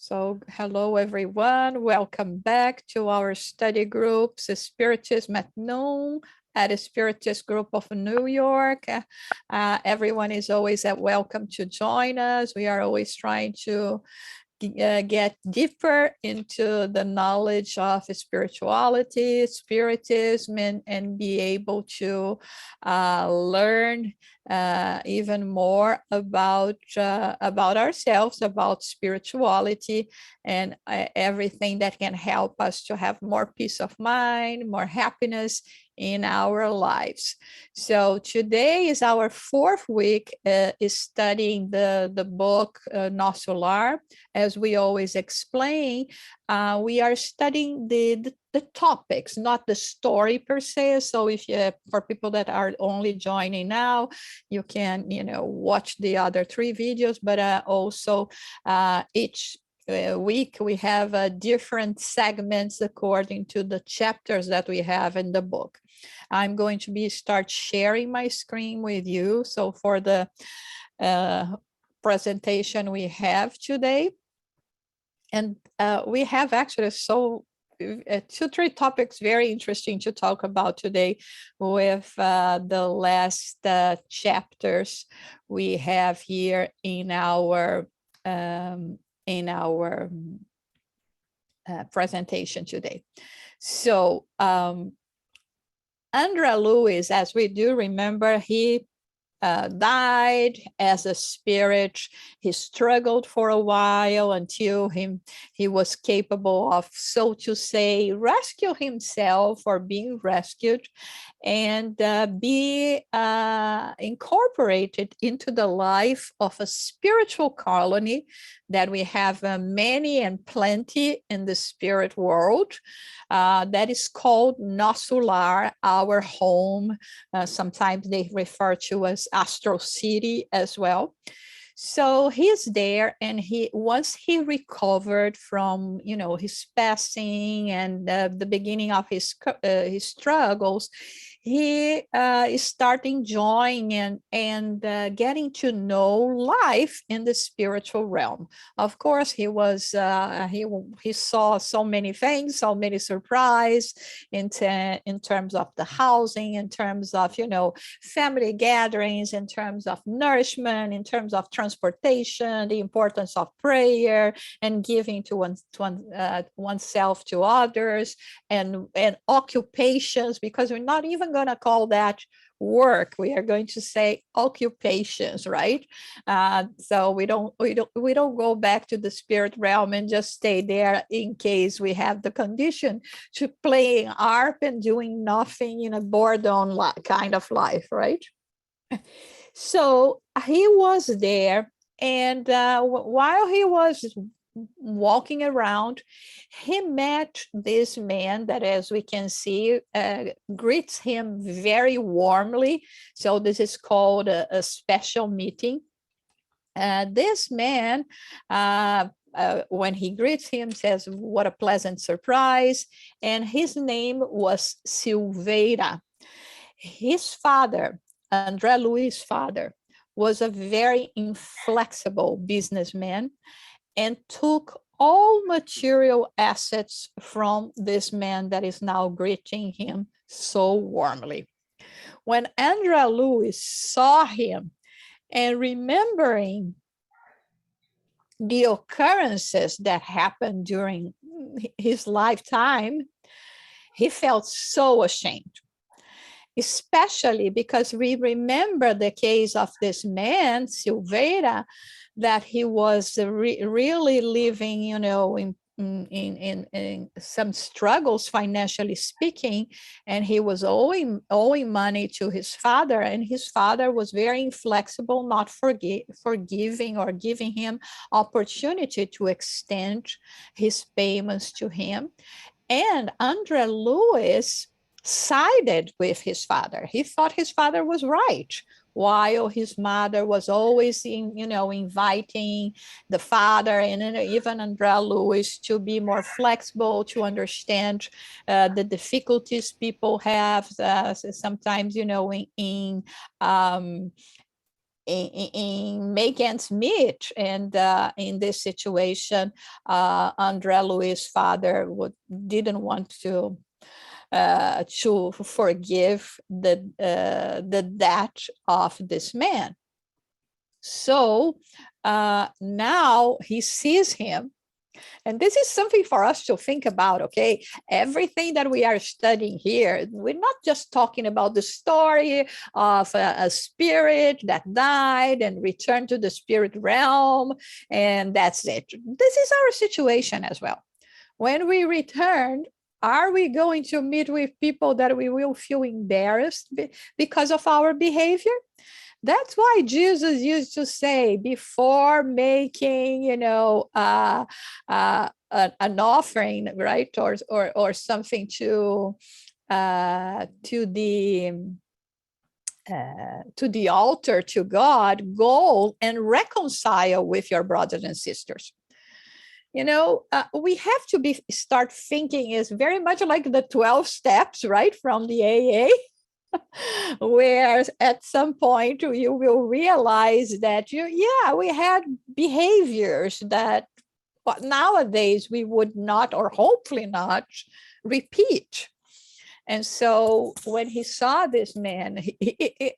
So hello, everyone. Welcome back to our study groups, Spiritism at Noon at the Spiritist Group of New York. Everyone is always welcome to join us. We are always trying to get deeper into the knowledge of spirituality, spiritism, and be able to learn even more about ourselves, about spirituality, and everything that can help us to have more peace of mind, more happiness in our lives. So today is our fourth week is studying the book Nosso Lar. As we always explain, we are studying the topics, not the story per se. So if you, for people that are only joining now, you can, watch the other three videos, but also each week we have different segments according to the chapters that we have in the book. I'm going to start sharing my screen with you. So for the presentation we have today, and we have actually two, three topics very interesting to talk about today with the last chapters we have here in our presentation today. So André Louis, as we do remember, he died as a spirit. He struggled for a while until he was capable of, so to say, rescue himself or being rescued and be incorporated into the life of a spiritual colony that we have many and plenty in the spirit world. That is called Nosso Lar, our home. Sometimes they refer to as Astral City as well. So he's there, and once he recovered from his passing and the beginning of his struggles, he is starting enjoying and getting to know life in the spiritual realm. Of course, he saw so many things, so many surprises in terms of the housing, in terms of family gatherings, in terms of nourishment, in terms of transportation, the importance of prayer and giving to oneself to others, and occupations, because we're not even going to call that work. We are going to say occupations, right? So we don't go back to the spirit realm and just stay there in case we have the condition to playing harp and doing nothing in a boredom kind of life, right? So he was there, and while he was walking around, he met this man that, as we can see, greets him very warmly. So this is called a special meeting. This man, when he greets him, says, "What a pleasant surprise." And his name was Silveira. His father, André Louis' father, was a very inflexible businessman and took all material assets from this man that is now greeting him so warmly. When André Louis saw him, and remembering the occurrences that happened during his lifetime, he felt so ashamed, especially because we remember the case of this man, Silveira, that he was really living, in some struggles, financially speaking, and he was owing money to his father, and his father was very inflexible, not forgiving or giving him opportunity to extend his payments to him. And André Louis sided with his father. He thought his father was right, while his mother was always inviting the father and even André Louis to be more flexible, to understand the difficulties people have sometimes, in make ends meet. And in this situation, Andre Louis' father didn't want to forgive the debt of this man. So now he sees him. And this is something for us to think about, okay? Everything that we are studying here, we're not just talking about the story of a spirit that died and returned to the spirit realm, and that's it. This is our situation as well. When we return, are we going to meet with people that we will feel embarrassed because of our behavior? That's why Jesus used to say, before making, an offering, right, or something to the altar to God, go and reconcile with your brothers and sisters. We have to start thinking is very much like the 12 steps, right, from the AA. Where at some point you will realize that we had behaviors that nowadays we would not, or hopefully not, repeat. And so when he saw this man,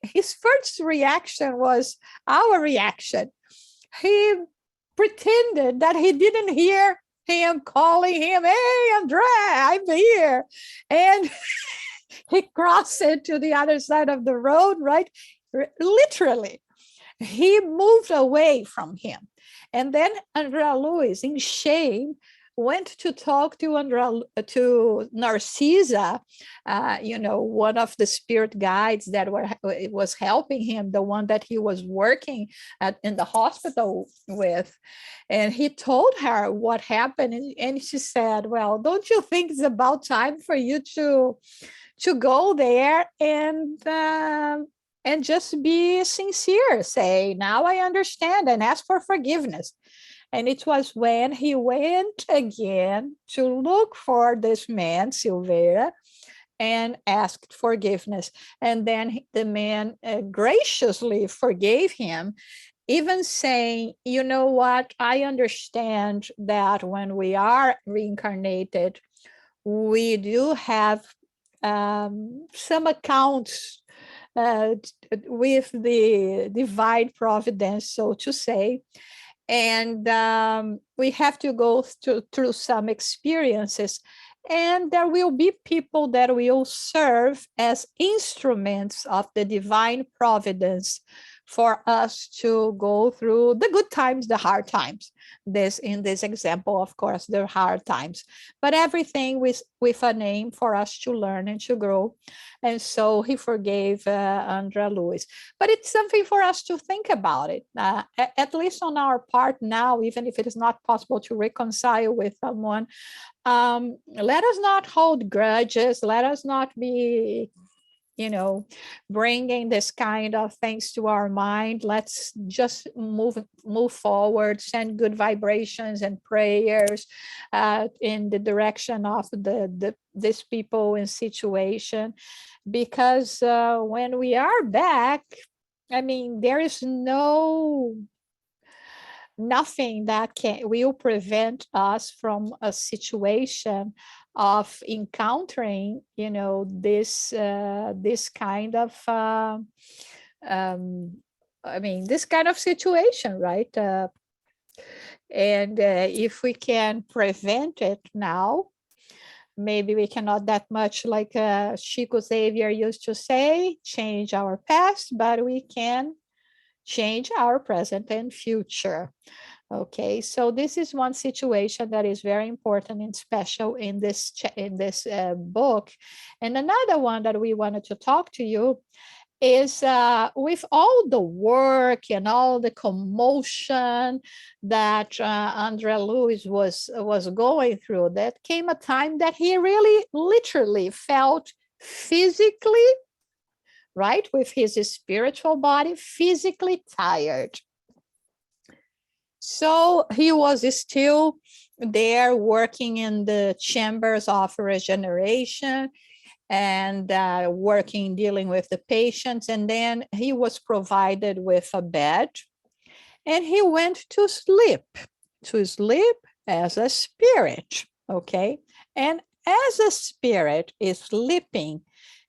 his first reaction was our reaction. He pretended that he didn't hear him calling him, "Hey, Andre, I'm here." And he crossed it to the other side of the road, right? Literally, he moved away from him. And then Andrea Luiz, in shame, went to talk to Narcisa, one of the spirit guides that was helping him, the one that he was working in the hospital with. And he told her what happened. And she said, "Well, don't you think it's about time for you to go there and just be sincere, say, now I understand, and ask for forgiveness?" And it was when he went again to look for this man, Silveira, and asked forgiveness. And then the man graciously forgave him, even saying, "You know what, I understand that when we are reincarnated, we do have some accounts with the divine providence, so to say. And we have to go through some experiences. And there will be people that will serve as instruments of the divine providence for us to go through the good times, the hard times." In this example, of course, the hard times, but everything with a name for us to learn and to grow. And so he forgave Andrea Luiz. But it's something for us to think about it, at least on our part now, even if it is not possible to reconcile with someone. Let us not hold grudges. Let us not be bringing this kind of things to our mind. Let's just move forward, send good vibrations and prayers in the direction of these people in situation, because when we are back, there is nothing that will prevent us from a situation of encountering, this kind of, this kind of situation, right? And if we can prevent it now, maybe we cannot that much, like Chico Xavier used to say, change our past, but we can change our present and future. Okay, so this is one situation that is very important and special in this book. And another one that we wanted to talk to you is with all the work and all the commotion that Andrea Luiz was going through, that came a time that he really literally felt physically, right, with his spiritual body, physically tired. So he was still there working in the chambers of regeneration. and working, dealing with the patients. And then he was provided with a bed, and he went to sleep as a spirit, okay? And as a spirit is sleeping,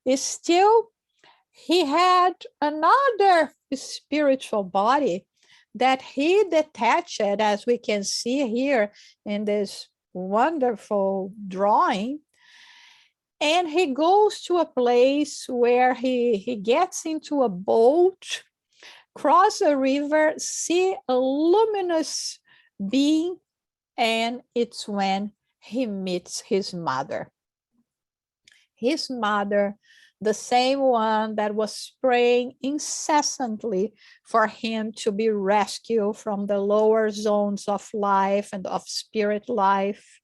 is still, he had another spiritual body that he detached, as we can see here in this wonderful drawing. And he goes to a place where he gets into a boat, cross a river, see a luminous being, and it's when he meets his mother. His mother, the same one that was praying incessantly for him to be rescued from the lower zones of life and of spirit life.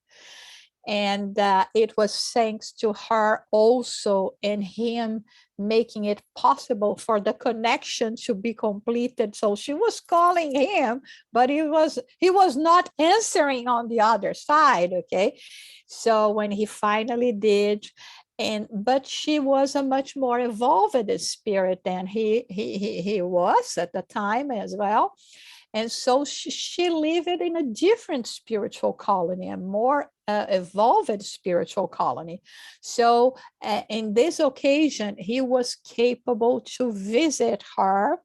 And it was thanks to her also, and him making it possible for the connection to be completed. So she was calling him, but he was not answering on the other side, okay? So when he finally did, but she was a much more evolved spirit than he was at the time as well. And so she lived in a different spiritual colony, a more evolved spiritual colony. So in this occasion, he was capable to visit her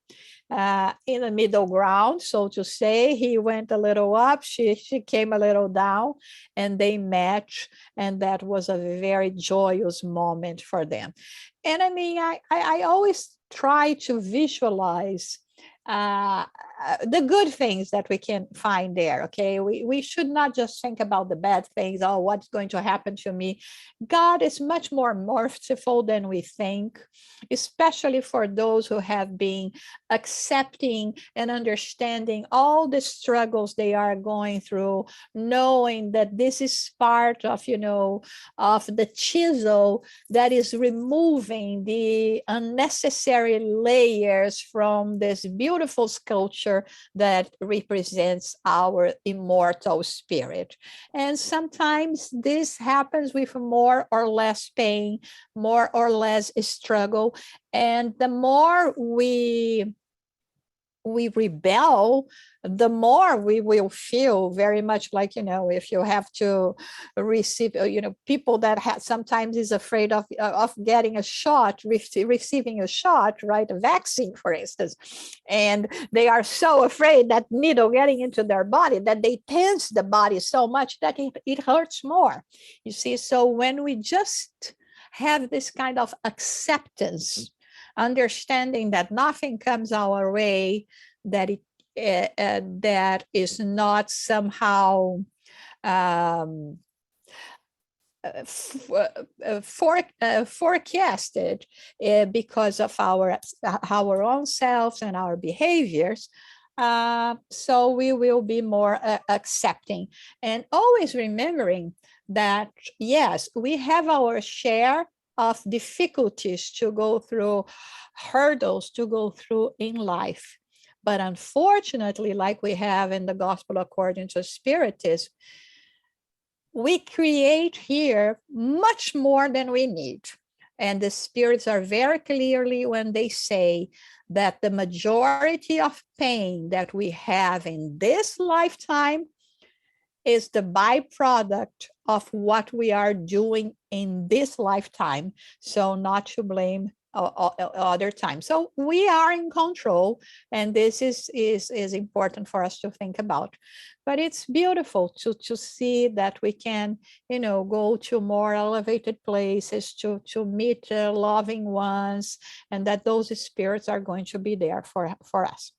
in the middle ground, so to say. He went a little up, she came a little down, and they met, and that was a very joyous moment for them. And I mean, I always try to visualize the good things that we can find there, okay? We should not just think about the bad things, oh, what's going to happen to me. God is much more merciful than we think, especially for those who have been accepting and understanding all the struggles they are going through, knowing that this is part of, of the chisel that is removing the unnecessary layers from this beautiful sculpture that represents our immortal spirit. And sometimes this happens with more or less pain, more or less struggle. And the more we rebel, the more we will feel very much like, if you have to receive, people that sometimes is afraid of getting a shot, receiving a shot, right? A vaccine, for instance. And they are so afraid that needle getting into their body that they tense the body so much that it hurts more. You see, so when we just have this kind of acceptance, understanding that nothing comes our way that that is not somehow forecasted because of our own selves and our behaviors. So we will be more accepting, and always remembering that, yes, we have our share of difficulties to go through, hurdles to go through in life. But unfortunately, like we have in the Gospel according to Spiritism, we create here much more than we need. And the spirits are very clearly when they say that the majority of pain that we have in this lifetime is the byproduct of what we are doing in this lifetime. So not to blame other times. So we are in control, and this is important for us to think about. But it's beautiful to see that we can, go to more elevated places, to meet loving ones, and that those spirits are going to be there for us.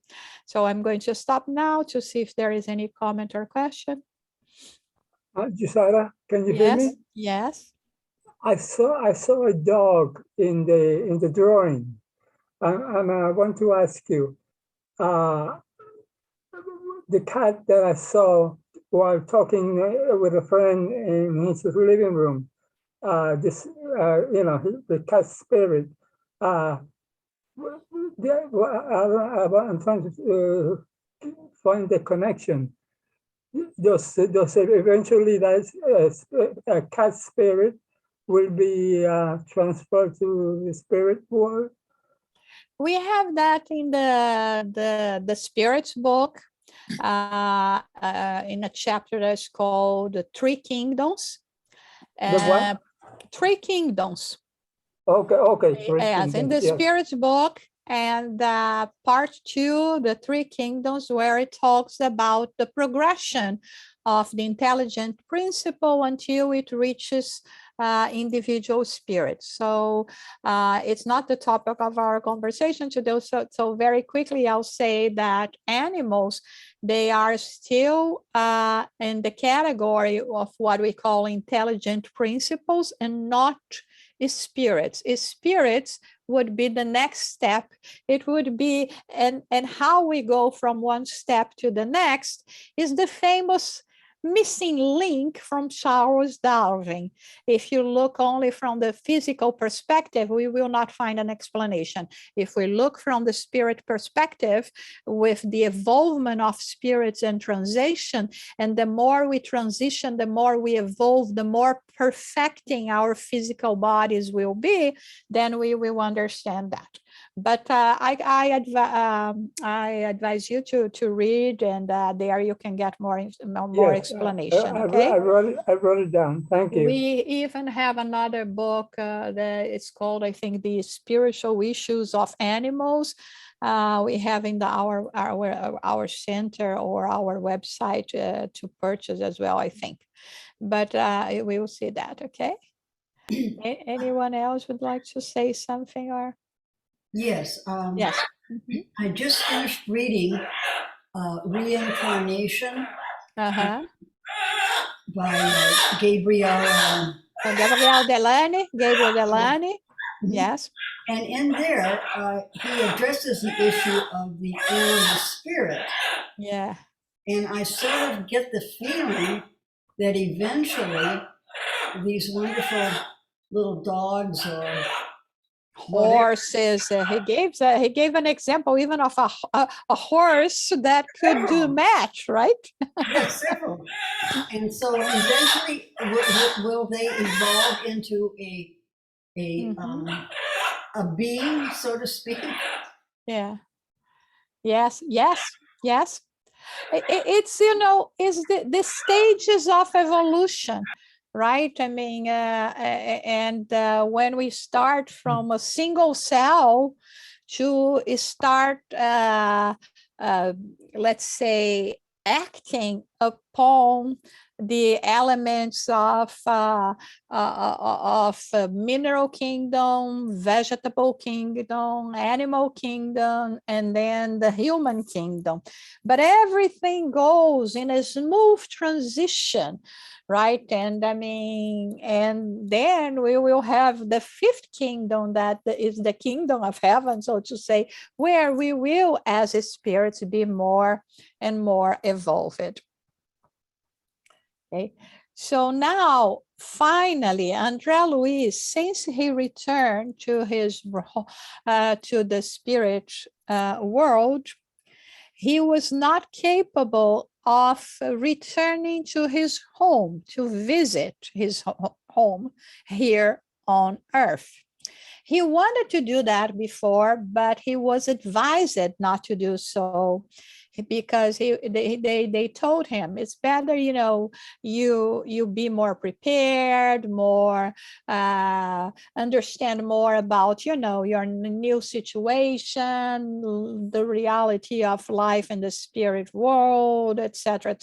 So I'm going to stop now to see if there is any comment or question. Gisela, can you hear me? Yes. I saw a dog in the drawing, and I want to ask you, the cat that I saw while talking with a friend in his living room, the cat spirit. I'm trying to find the connection. Does eventually that a cat spirit will be transferred to the spirit world? We have that in the spirits book, in a chapter that's called the Three Kingdoms. The what? Three Kingdoms. Okay. Yes, in the spirits book, and part 2, the Three Kingdoms, where it talks about the progression of the intelligent principle until it reaches individual spirits. So it's not the topic of our conversation today. So very quickly, I'll say that animals, they are still in the category of what we call intelligent principles and not spirits. Spirits would be the next step. It would be, and how we go from one step to the next is the famous missing link from Charles Darwin. If you look only from the physical perspective, we will not find an explanation. If we look from the spirit perspective, with the evolvement of spirits and transition, and the more we transition, the more we evolve, the more perfecting our physical bodies will be, then we will understand that. But I advise you to read, and there you can get more explanation. Okay, I wrote it down. Thank you. We even have another book that it's called, I think, The Spiritual Issues of Animals. We have in our center or our website to purchase as well, I think. But we will see that. Okay. Anyone else would like to say something? Or yes. Yes. I just finished reading Reincarnation Uh-huh. by Gabriel. Gabriel Delany. Yes. And in there, he addresses the issue of the animal spirit. Yeah. And I sort of get the feeling that eventually these wonderful little dogs or horses. He gave an example even of a horse that could do match, right? Yes, several. And so eventually, will they evolve into a being, so to speak? Yeah. Yes. It's is the stages of evolution, right? I mean, and when we start from a single cell to start, let's say, acting upon the elements of mineral kingdom, vegetable kingdom, animal kingdom, and then the human kingdom. But everything goes in a smooth transition, right? And I mean, and then we will have the fifth kingdom, that is the kingdom of heaven, so to say, where we will, as spirits, be more and more evolved. Okay, so now finally, André Luiz, since he returned to his to the spirit world, he was not capable of returning to his home, to visit his home here on Earth. He wanted to do that before, but he was advised not to do so, because they told him it's better, you be more prepared, more understand more about your new situation, the reality of life in the spirit world, etc.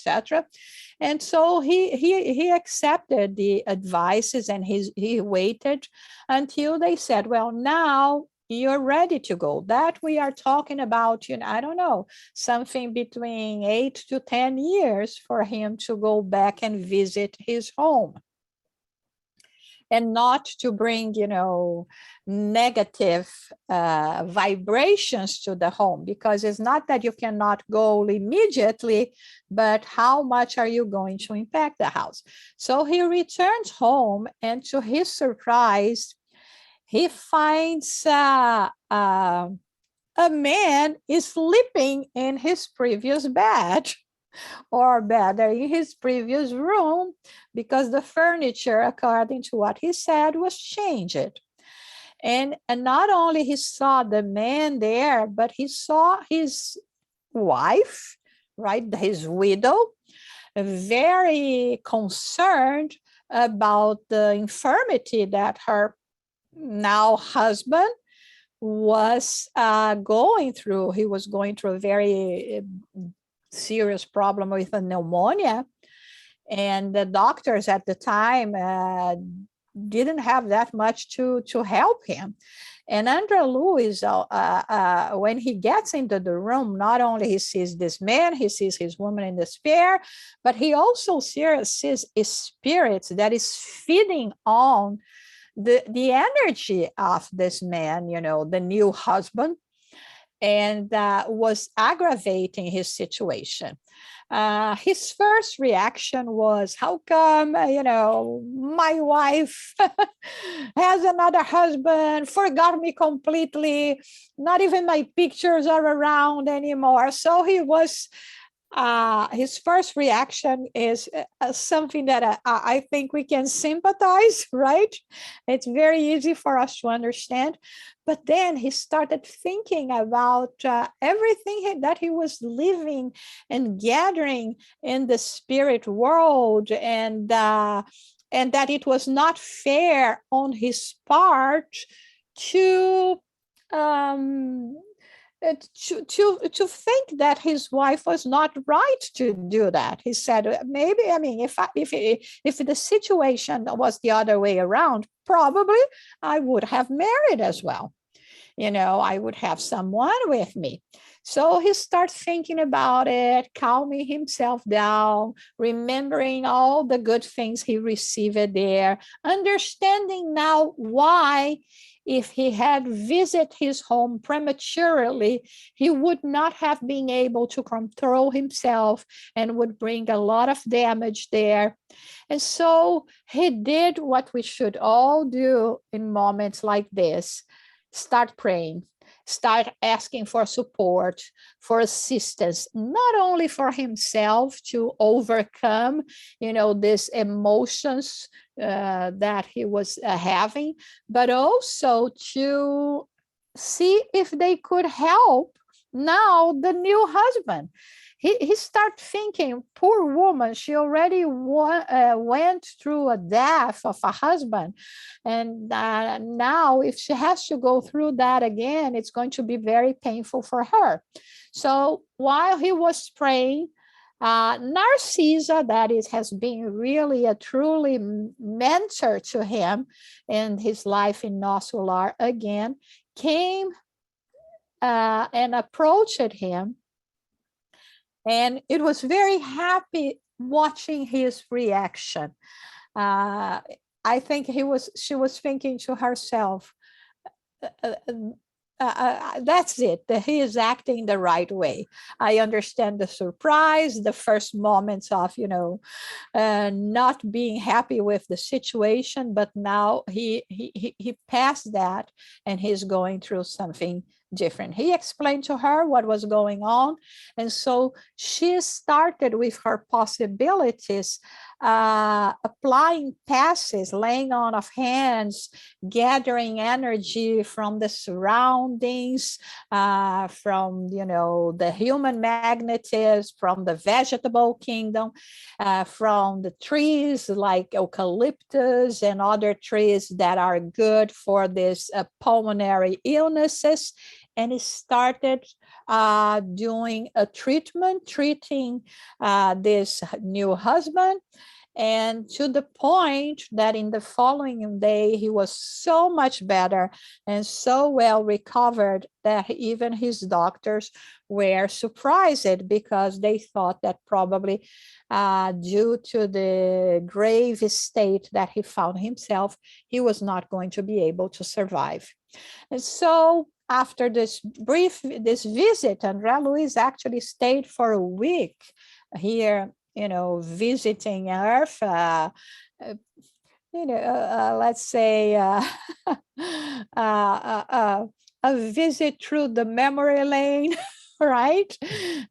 And so he accepted the advices, and he waited until they said, well, now you're ready to go. That we are talking about, I don't know, something between 8 to 10 years for him to go back and visit his home. And not to bring, negative vibrations to the home, because it's not that you cannot go immediately, but how much are you going to impact the house? So he returns home, and to his surprise, he finds a man is sleeping in his previous bed. or better, in his previous room, because the furniture, according to what he said, was changed. And not only he saw the man there, but he saw his wife, right, his widow, very concerned about the infirmity that her now husband was going through. He was going through a very serious problem with a pneumonia, and the doctors at the time didn't have that much to help him. And Andrea Lewis, when he gets into the room, not only he sees this man, he sees his woman in despair, but he also sees a spirit that is feeding on the energy of this man, the new husband, and was aggravating his situation. His first reaction was, how come, my wife has another husband, forgot me completely, not even my pictures are around anymore. So he was, his first reaction is something that I think we can sympathize, right? It's very easy for us to understand. But then he started thinking about everything that he was living and gathering in the spirit world, and that it was not fair on his part to to think that his wife was not right to do that. He said, maybe, if the situation was the other way around, probably I would have married as well. I would have someone with me. So he starts thinking about it, calming himself down, remembering all the good things he received there, understanding now why, if he had visited his home prematurely, he would not have been able to control himself and would bring a lot of damage there. And so he did what we should all do in moments like this: start praying, start asking for support, for assistance, not only for himself to overcome, these emotions that he was having, but also to see if they could help now the new husband. He started thinking, poor woman, she already went through a death of a husband. And now if she has to go through that again, it's going to be very painful for her. So while he was praying, Narcisa, that is, has been really a truly mentor to him in his life in Nosso Lar again, came and approached him. And it was very happy watching his reaction. I think she was thinking to herself, that's it. He is acting the right way. I understand the surprise, the first moments of, not being happy with the situation, but now he passed that, and he's going through something different. He explained to her what was going on, and so she started with her possibilities, applying passes, laying on of hands, gathering energy from the surroundings, from the human magnetism, from the vegetable kingdom, from the trees like eucalyptus and other trees that are good for this pulmonary illnesses. And he started doing a treating this new husband. And to the point that in the following day, he was so much better and so well recovered that even his doctors were surprised, because they thought that probably due to the grave state that he found himself, he was not going to be able to survive. And so after this visit, Andrea Luiz actually stayed for a week here, visiting Earth, let's say a visit through the memory lane, right?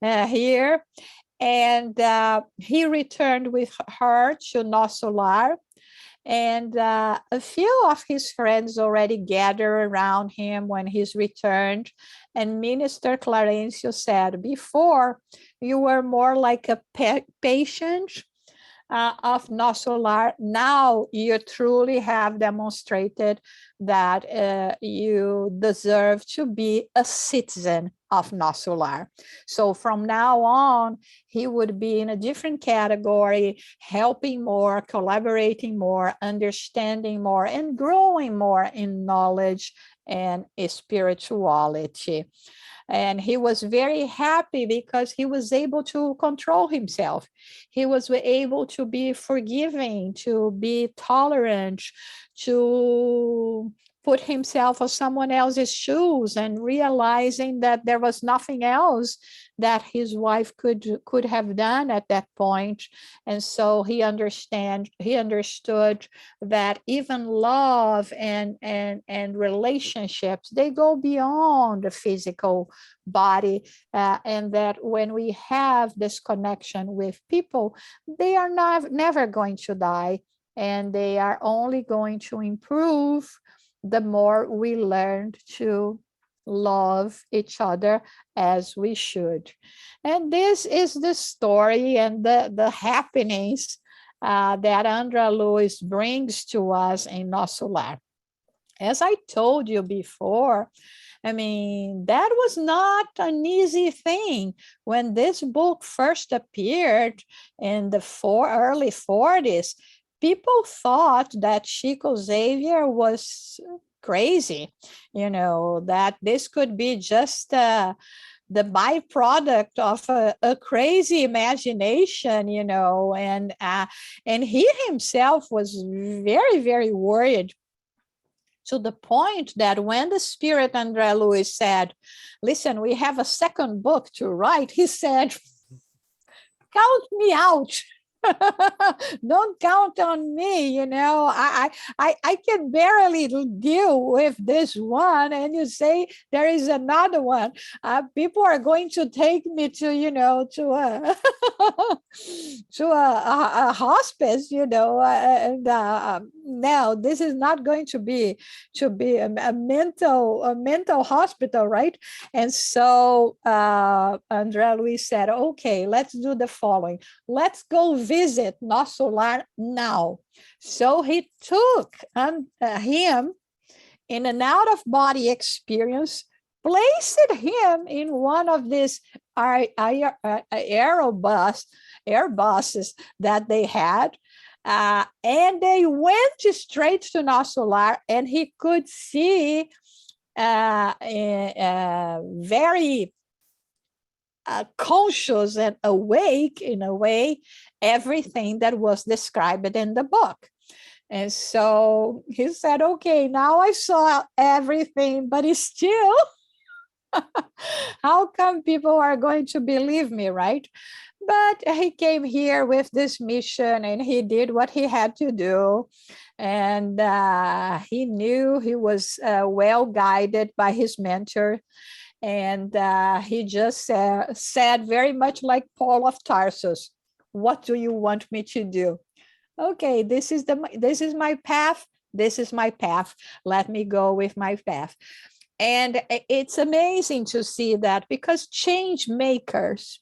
Here. And he returned with her to Nosso Lar. And a few of his friends already gathered around him when he's returned. And Minister Clarencio said, before, you were more like a patient of Nosso Lar. Now you truly have demonstrated that you deserve to be a citizen of Nosso Lar. So from now on, he would be in a different category, helping more, collaborating more, understanding more, and growing more in knowledge and spirituality. And he was very happy because he was able to control himself. He was able to be forgiving, to be tolerant, to put himself on someone else's shoes, and realizing that there was nothing else that his wife could have done at that point. And so he understood that even love and relationships, they go beyond the physical body, and that when we have this connection with people, they are never going to die, and they are only going to improve the more we learn to love each other as we should. And this is the story and the happenings that Andrea Luiz brings to us in Nosso Lar. As I told you before, I mean, that was not an easy thing. When this book first appeared in the early 40s, people thought that Chico Xavier was crazy, that this could be just the byproduct of a crazy imagination, and he himself was very, very worried, to the point that when the spirit André Luiz said, listen, we have a second book to write, he said, count me out. Don't count on me, I can barely deal with this one, and you say there is another one. People are going to take me to to a to a hospice, and now this is not going to be a mental hospital, right? And so André Luiz said, okay, let's do the following. Let's go visit Nosso Lar now. So he took him in an out-of-body experience, placed him in one of these Airbuses that they had, and they went straight to Nosso Lar, and he could see very conscious and awake, in a way, everything that was described in the book. And so he said, okay, now I saw everything, but it's still, how come people are going to believe me, right? But he came here with this mission, and he did what he had to do. And he knew he was well guided by his mentor. And he just said, very much like Paul of Tarsus, what do you want me to do? Okay, this is my path. This is my path. Let me go with my path. And it's amazing to see that, because change makers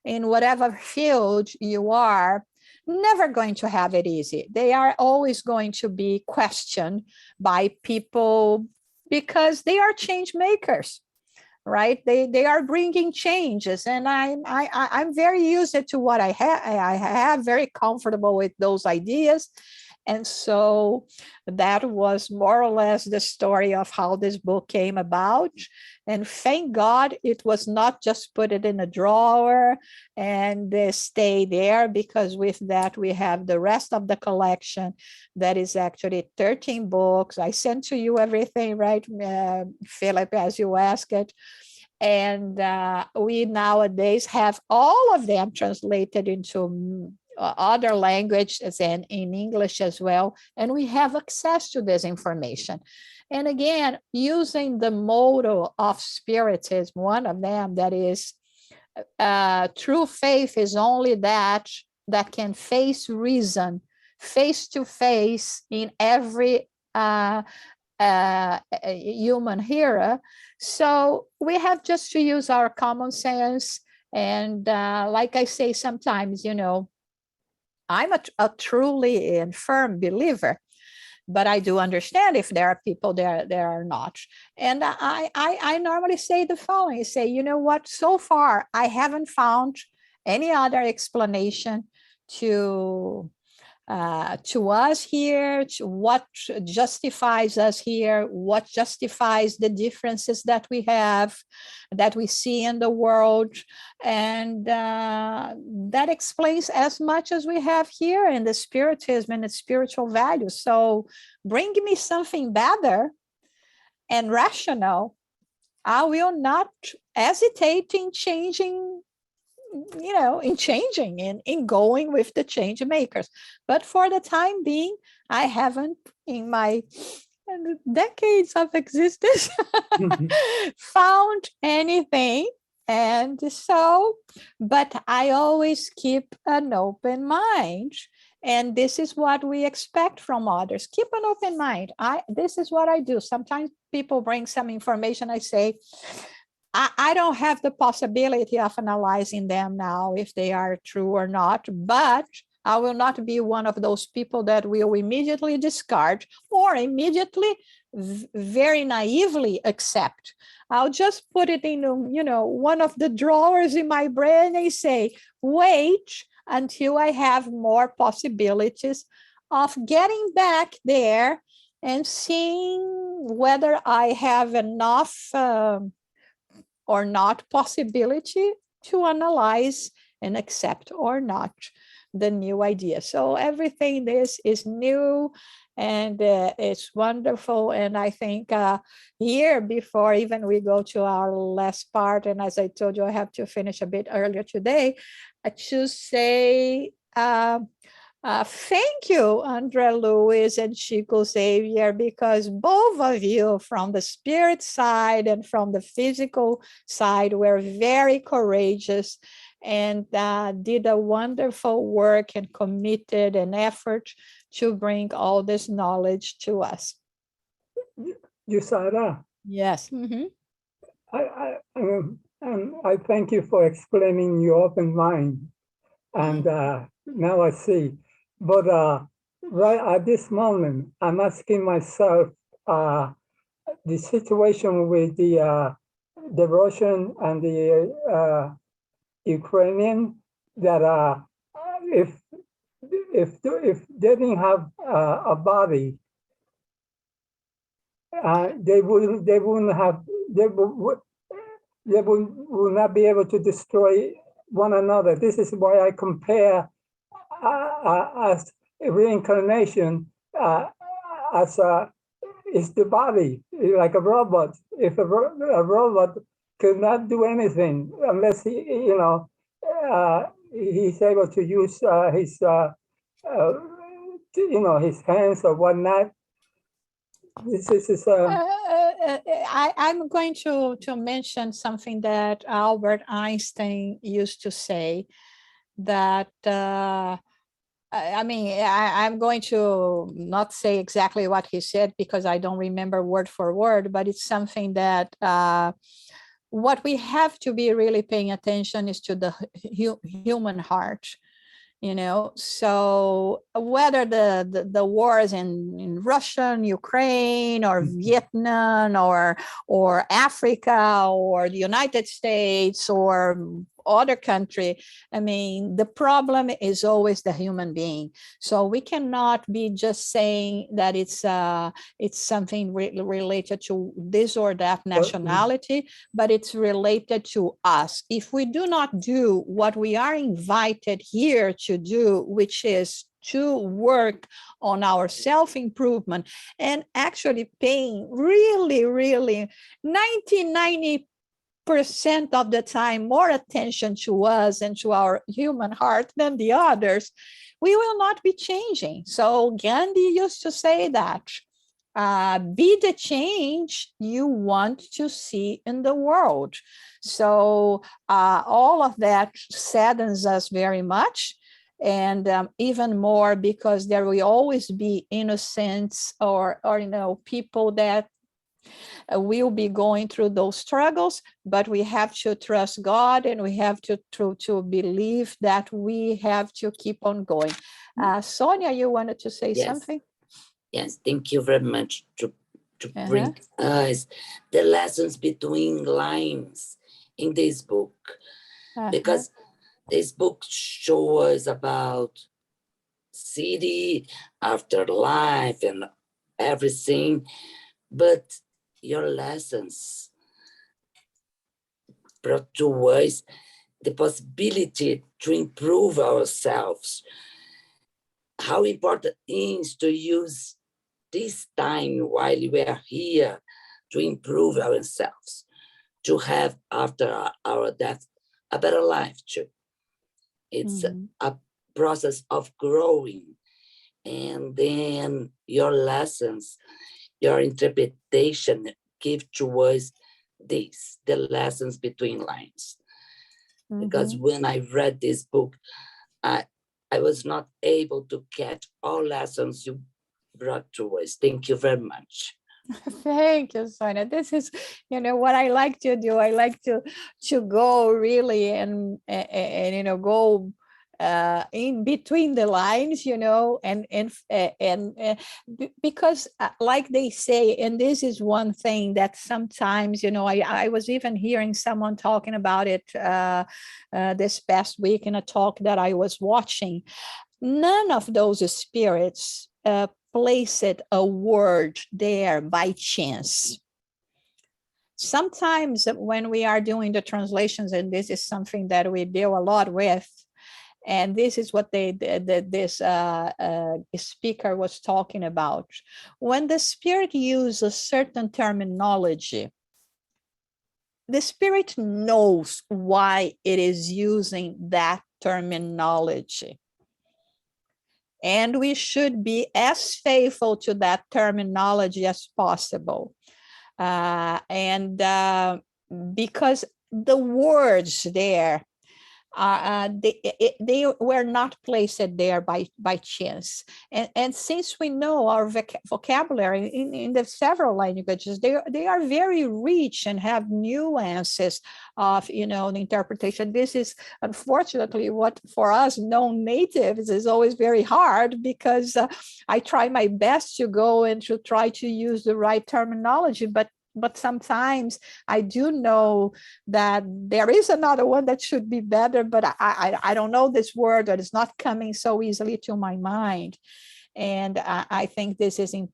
in whatever field you are, never going to have it easy. They are always going to be questioned by people, because they are change makers. Right? They are bringing changes, and I'm very used to what I have, very comfortable with those ideas. And so that was more or less the story of how this book came about. And thank God it was not just put it in a drawer and stay there, because with that we have the rest of the collection that is actually 13 books. I sent to you everything, right, Philip, as you asked it. And we nowadays have all of them translated into other languages and in English as well. And we have access to this information. And again, using the motto of Spiritism, one of them that is true faith is only that can face reason face to face in every human era. So we have just to use our common sense. And like I say, sometimes, I'm a truly and firm believer, but I do understand if there are people there are not. And I normally say the following: I say, you know what, so far I haven't found any other explanation to us here, to what justifies us here, what justifies the differences that we have, that we see in the world. And that explains as much as we have here in the spiritism and the spiritual values. So bring me something better and rational. I will not hesitate in changing, in going with the change makers. But for the time being, I haven't, in my decades of existence, found anything. And so, but I always keep an open mind. And this is what we expect from others. Keep an open mind. This is what I do. Sometimes people bring some information. I say, I don't have the possibility of analyzing them now if they are true or not, but I will not be one of those people that will immediately discard or immediately very naively accept. I'll just put it in, one of the drawers in my brain and say, wait until I have more possibilities of getting back there and seeing whether I have enough or not possibility to analyze and accept or not the new idea. So everything this is new, and it's wonderful. And I think here, before even we go to our last part, and as I told you, I have to finish a bit earlier today, I should say thank you, Andre Luis and Chico Xavier, because both of you from the spirit side and from the physical side were very courageous and did a wonderful work and committed an effort to bring all this knowledge to us. Yusara, Yes. Mm-hmm. I thank you for explaining your open mind. And now I see. But right at this moment, I'm asking myself the situation with the Russian and the Ukrainian, that if they didn't have a body, they would not be able to destroy one another. This is why I compare as reincarnation as is the body, like a robot. If a robot could not do anything unless he's able to use his hands or whatnot. I'm going to mention something that Albert Einstein used to say, that I'm going to not say exactly what he said because I don't remember word for word, but it's something that what we have to be really paying attention is to the human heart. So whether the wars in Russia, Ukraine, or Vietnam, or Africa, or the United States, or other country, the problem is always the human being. So we cannot be just saying that it's something related to this or that nationality, but it's related to us. If we do not do what we are invited here to do, which is to work on our self-improvement and actually paying really, really 90% of the time more attention to us and to our human heart than the others, we will not be changing. So Gandhi used to say that be the change you want to see in the world. So all of that saddens us very much. And even more because there will always be innocents or people that will be going through those struggles, but we have to trust God, and we have to believe that we have to keep on going. Sonia, you wanted to say something? Yes, thank you very much to bring us the lessons between lines in this book, because this book shows us about city, afterlife, and everything, but your lessons brought to us the possibility to improve ourselves. How important it is to use this time while we are here to improve ourselves, to have after our death a better life too. It's a process of growing, and then your lessons, your interpretation give to us this, the lessons between lines. Because when I read this book, I was not able to catch all lessons you brought to us. Thank you very much. Thank you, Sonia. This is, what I like to do. I like to go really and go in between the lines, because like they say, and this is one thing that sometimes, I was even hearing someone talking about it this past week in a talk that I was watching. None of those spirits placed a word there by chance. Sometimes when we are doing the translations, and this is something that we deal a lot with, and this is what this speaker was talking about. When the spirit uses a certain terminology, the spirit knows why it is using that terminology. And we should be as faithful to that terminology as possible. Because the words there, they were not placed there by chance. And since we know our vocabulary in the several languages, they are very rich and have nuances of, the interpretation. This is unfortunately what for us non-natives is always very hard, because I try my best to go and to try to use the right terminology, but sometimes I do know that there is another one that should be better, but I don't know this word, that is not coming so easily to my mind. And I think this is important.